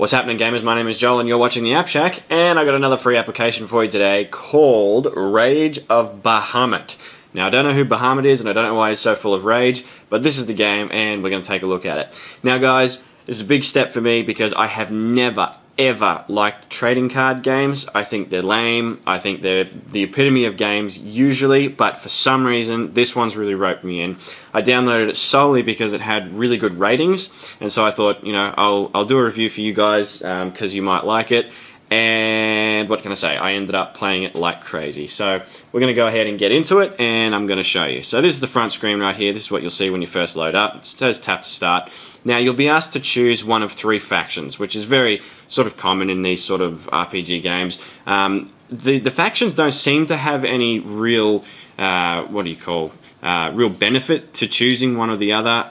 What's happening, gamers? My name is Joel and you're watching the App Shack, and I got another free application for you today called Rage of Bahamut. Now, I don't know who Bahamut is and I don't know why he's so full of rage, but this is the game and we're going to take a look at it. Now guys, this is a big step for me because I have never ever liked trading card games. I think they're lame. I think they're the epitome of games usually, but for some reason this one's really roped me in. I downloaded it solely because it had really good ratings, and so I thought, you know, I'll do a review for you guys because you might like it. And what can I say? I ended up playing it like crazy. So we're going to go ahead and get into it, and I'm going to show you. So this is the front screen right here. This is what you'll see when you first load up. It says tap to start. Now you'll be asked to choose one of 3 factions, which is very sort of common in these sort of RPG games. The factions don't seem to have any real, real benefit to choosing one or the other,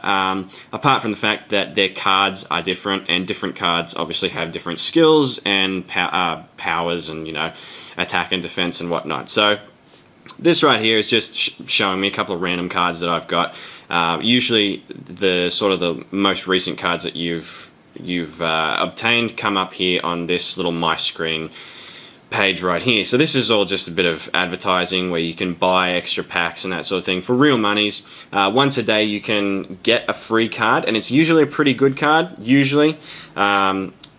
apart from the fact that their cards are different, and different cards obviously have different skills and powers and, you know, attack and defense and whatnot. So this right here is just showing me a couple of random cards that I've got. Usually the most recent cards that you've obtained come up here on this little My Screen page right here. So this is all just a bit of advertising where you can buy extra packs and that sort of thing for real monies. Once a day you can get a free card, and it's usually a pretty good card, usually.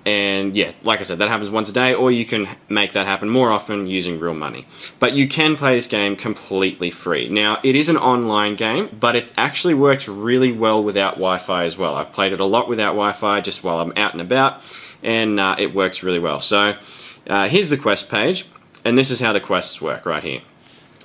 And yeah, like I said, that happens once a day, or you can make that happen more often using real money. But you can play this game completely free. Now, it is an online game, but it actually works really well without Wi-Fi as well. I've played it a lot without Wi-Fi just while I'm out and about, and it works really well. So here's the quest page, and this is how the quests work right here.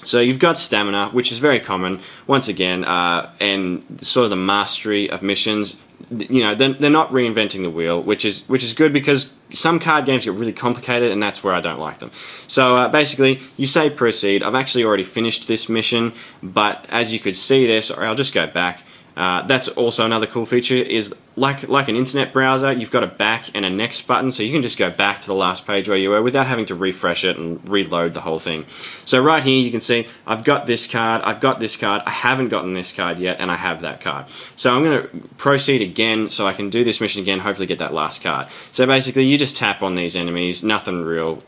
So you've got stamina, which is very common, once again, and sort of the mastery of missions. You know, they're not reinventing the wheel, which is good, because some card games get really complicated, and that's where I don't like them. So basically, you say proceed. I've actually already finished this mission, but as you could see this, or I'll just go back. That's also another cool feature, is like an internet browser, you've got a back and a next button, so you can just go back to the last page where you were without having to refresh it and reload the whole thing. So right here you can see I've got this card, I've got this card, I haven't gotten this card yet, and I have that card. So I'm going to proceed again so I can do this mission again, hopefully get that last card. So basically you just tap on these enemies, nothing real,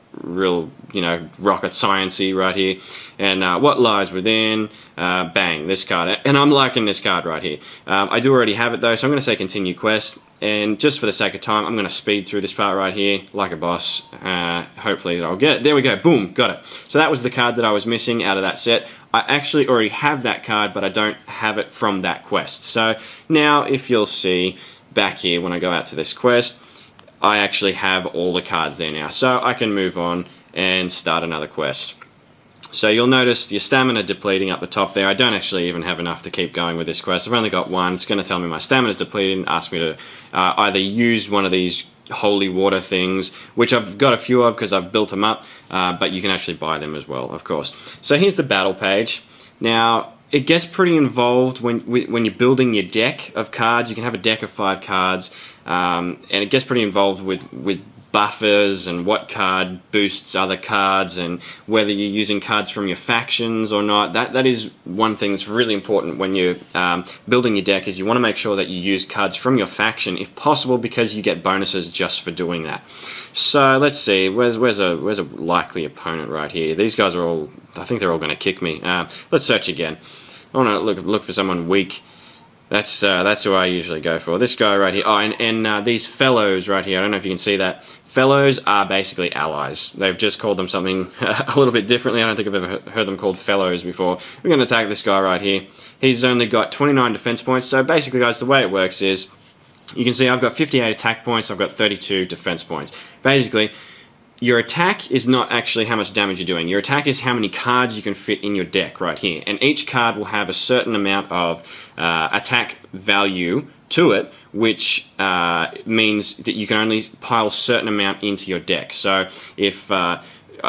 you know, rocket science-y right here. And what lies within, bang, this card. And I'm liking this card right here. I do already have it though, so I'm going to say continue quest. And just for the sake of time, I'm going to speed through this part right here like a boss. Hopefully I'll get it. There we go, boom, got it. So that was the card that I was missing out of that set. I actually already have that card, but I don't have it from that quest. So now if you'll see back here when I go out to this quest, I actually have all the cards there now. So I can move on and start another quest. So you'll notice your stamina depleting up the top there. I don't actually even have enough to keep going with this quest. I've only got one. It's going to tell me my stamina is depleted and ask me to either use one of these holy water things, which I've got a few of because I've built them up, but you can actually buy them as well, of course. So here's the battle page. Now, it gets pretty involved when you're building your deck of cards. You can have a deck of 5 cards, and it gets pretty involved with buffers and what card boosts other cards, and whether you're using cards from your factions or not. That is one thing that's really important when you're building your deck, is you want to make sure that you use cards from your faction if possible, because you get bonuses just for doing that. So let's see, where's a likely opponent right here? These guys are all, I think they're all going to kick me. Let's search again. I want to look for someone weak. That's who I usually go for. This guy right here. Oh, and these fellows right here. I don't know if you can see that. Fellows are basically allies. They've just called them something a little bit differently. I don't think I've ever heard them called fellows before. We're going to attack this guy right here. He's only got 29 defense points. So basically, guys, the way it works is, you can see I've got 58 attack points. I've got 32 defense points. Basically, your attack is not actually how much damage you're doing. Your attack is how many cards you can fit in your deck right here. And each card will have a certain amount of attack value to it, which means that you can only pile a certain amount into your deck. So if,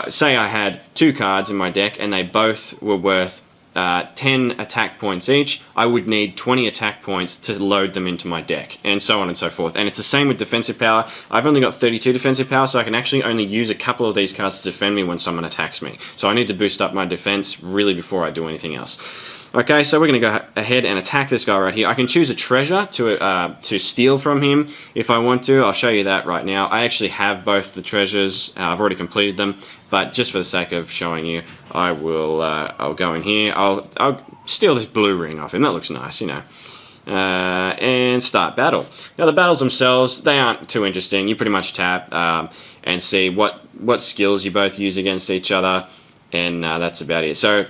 say I had 2 cards in my deck and they both were worth 10 attack points each, I would need 20 attack points to load them into my deck, and so on and so forth. And it's the same with defensive power. I've only got 32 defensive power, so I can actually only use a couple of these cards to defend me when someone attacks me. So I need to boost up my defense really before I do anything else. Okay, so we're going to go ahead and attack this guy right here. I can choose a treasure to steal from him if I want to. I'll show you that right now. I actually have both the treasures. I've already completed them, but just for the sake of showing you, I will. I'll go in here. I'll steal this blue ring off him. That looks nice, you know. And start battle. Now the battles themselves, they aren't too interesting. You pretty much tap and see what skills you both use against each other, and that's about it. So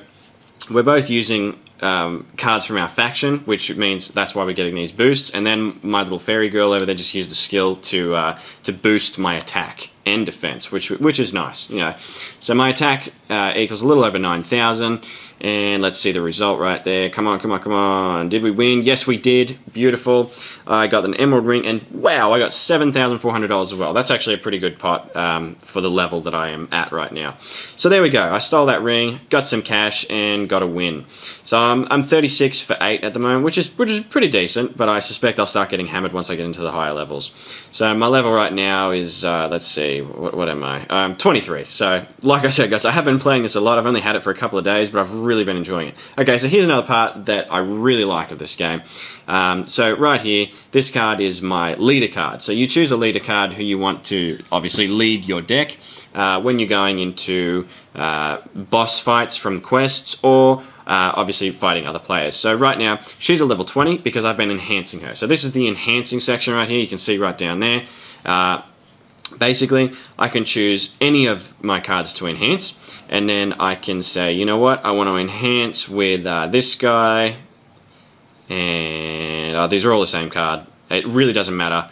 we're both using cards from our faction, which means that's why we're getting these boosts. And then my little fairy girl over there just used a skill to boost my attack and defense, which is nice, you know. So my attack equals a little over 9,000, and let's see the result right there. Come on, come on, come on. Did we win? Yes, we did. Beautiful. I got an emerald ring, and wow, I got $7,400 as well. That's actually a pretty good pot for the level that I am at right now. So there we go. I stole that ring, got some cash, and got a win. So I'm 36 for 8 at the moment, which is pretty decent, but I suspect I'll start getting hammered once I get into the higher levels. So my level right now is, let's see, what am I? 23. So like I said, guys, I have been playing this a lot. I've only had it for a couple of days, but I've really been enjoying it. Okay, so here's another part that I really like of this game. So right here, this card is my leader card. So you choose a leader card who you want to obviously lead your deck when you're going into boss fights from quests, or obviously fighting other players. So right now, she's a level 20 because I've been enhancing her. So this is the enhancing section right here. You can see right down there. Basically, I can choose any of my cards to enhance, and then I can say, you know what, I want to enhance with this guy, and these are all the same card. It really doesn't matter.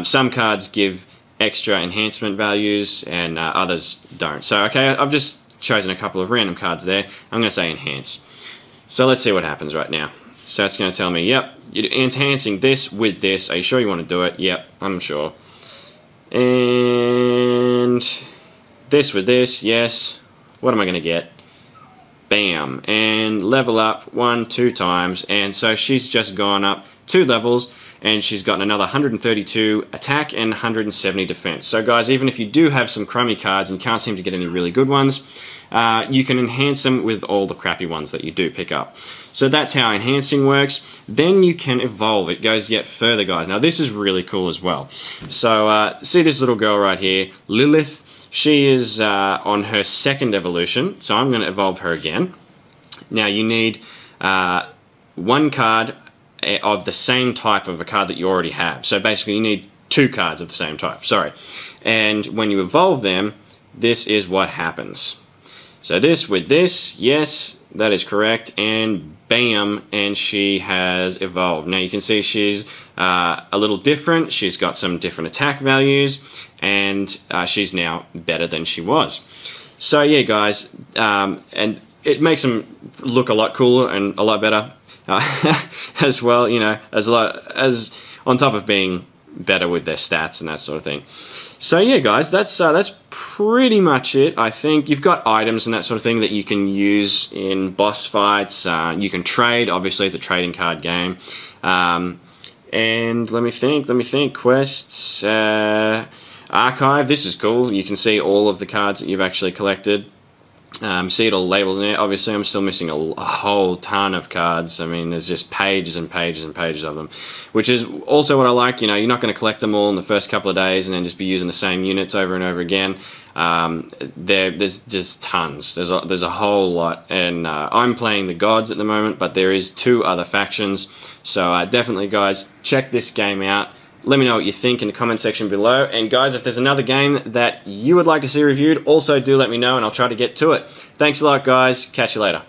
Some cards give extra enhancement values, and others don't. So, okay, I've just chosen a couple of random cards there. I'm going to say enhance. So let's see what happens right now. So it's going to tell me, yep, you're enhancing this with this. Are you sure you want to do it? Yep, I'm sure. And this with this, yes. What am I going to get? Bam. And level up 1, 2 times. And so she's just gone up 2 levels, and she's gotten another 132 attack and 170 defense. So guys, even if you do have some crummy cards and can't seem to get any really good ones, you can enhance them with all the crappy ones that you do pick up. So that's how enhancing works. Then you can evolve. It goes yet further, guys. Now this is really cool as well. So see this little girl right here, Lilith. She is on her 2nd evolution, so I'm going to evolve her again. Now you need 1 card of the same type of a card that you already have. So basically you need 2 cards of the same type, sorry. And when you evolve them, this is what happens. So this with this, yes, that is correct, and bam, and she has evolved. Now you can see she's a little different. She's got some different attack values, and she's now better than she was. So yeah, guys, and it makes them look a lot cooler and a lot better as well. You know, as on top of being better with their stats and that sort of thing. So yeah, guys, that's pretty much it. I think you've got items and that sort of thing that you can use in boss fights. You can trade. Obviously, it's a trading card game. And let me think. Quests, archive. This is cool. You can see all of the cards that you've actually collected. See it all labeled in there. Obviously, I'm still missing a whole ton of cards. I mean, there's just pages and pages and pages of them, which is also what I like. You know, you're not going to collect them all in the first couple of days and then just be using the same units over and over again. There's just tons. There's a whole lot, and I'm playing the gods at the moment, but there is 2 other factions. So definitely, guys, check this game out. Let me know what you think in the comment section below. And guys, if there's another game that you would like to see reviewed, also do let me know and I'll try to get to it. Thanks a lot, guys. Catch you later.